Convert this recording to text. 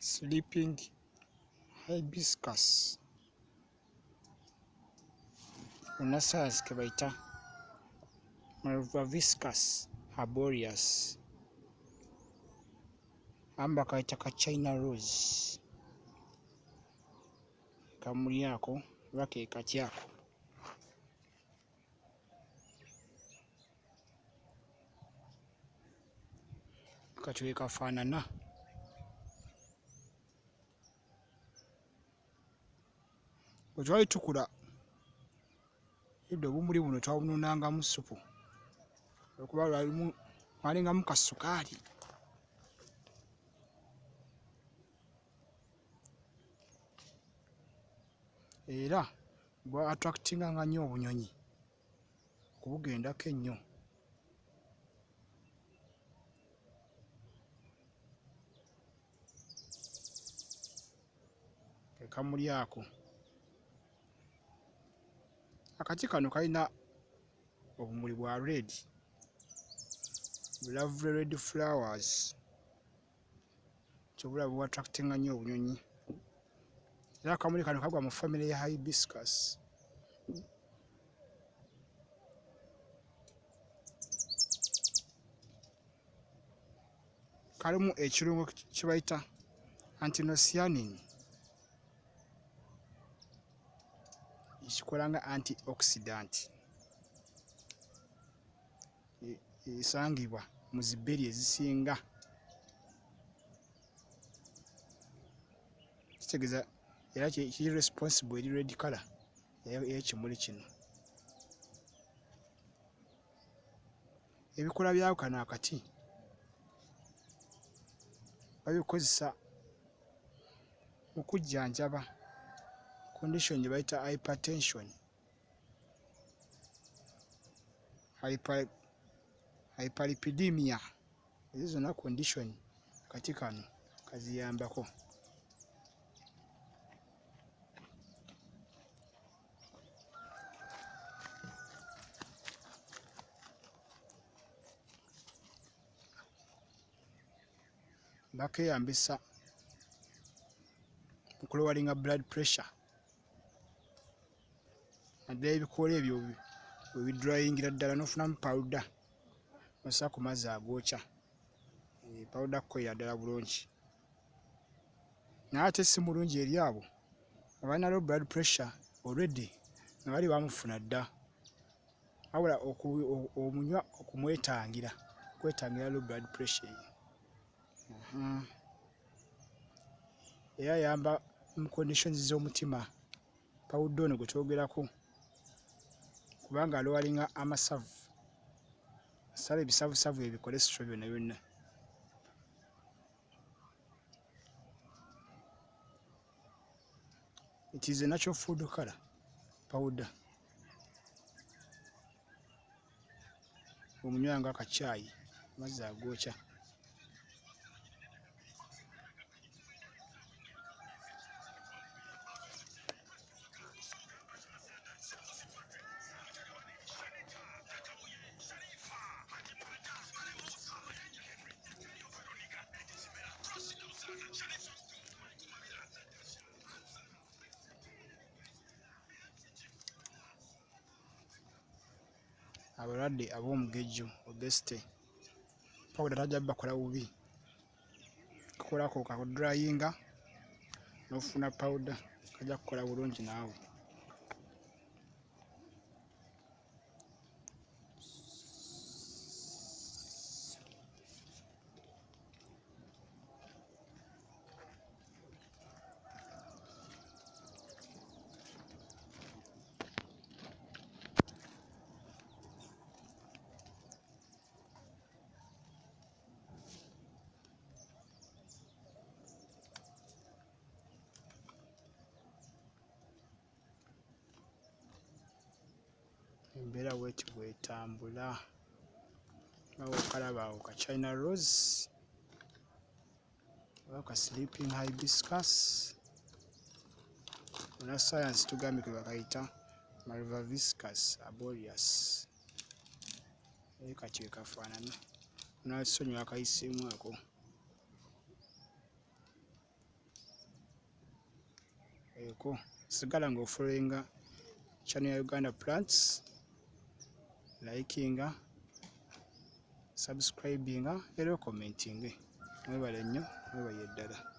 sleeping hibiscus. Munnassaayansi ke bayita Malvaviscus Arboreus. Amba kayita ka China rose. Kamuli ako oba ke kati ako. Kati we kafaanana. Bwe twali tukula edda obumuli buno twabunuunangamu ssupu olwokuba mwalingamu kassukaali. Era bwa attractinganga nnyo obunyonyi okubugendako ennyo. Ke kamuli ako. Akati kano kalina obumuli bwa red, lovely red flowers. Kyobulaba bwa attractinga nnyo obunyonyi. Era akamuli kano kagwa mu family ya Hibiscus. Kalimu ekirungo kye bayita antinocyanin ekikola nga antioxidant esangibwa mu ziberi ezisinga. Kitegeeza era kiri responsible eri red color ey'ekimuli kino. Ebikola byawo kano akati babikozesa mu kujjanjaba condition gye bayita hypertension, hyperlipidemia. Ezo zonna condition akati kano kaziyambako. Bakeyambisa okulowalinga blood pressure. Naddala ebikoola ebyo we bidryingira ddala n'ofunamu powder n'ossa ku mazzi agookya. Powder kukolera ddala bulungi. Naye ate si mulungi eri abo abalina low blood pressure already nga bali bamufuna dda. Wabula omunywa okumwetangira, okwetangira low blood pressure eyo. Era ayamba mu conditions z'omutima. Powder ono gwe twogerako kubanga alowalinga amasavu, asala ebisavusavu cholesterol byonna byonna. It is a natural food color powder. Omunywa nga akacaayi amazzi agookya. Abalwadde ab'omugejjo obesity powder tajja bakola bubi. Kakolako kakudryinga n'ofuna powder kajja kukola bulungi naawe. Embeera bw'eti bw'etambula. Nga bw'okalaba awo ka China rose oba ka sleeping hibiscus. Munnassaayansi tugambye ke bakayita Malvaviscus Arboreus. Kati we kafaanana. Munnakisonyiwa akayiseemu ako. eko sigala ng'ofollowinga channel ya Uganda Plants, likinga, subscribinga era commenting. Mwebale nnyo, mwebaye ddala.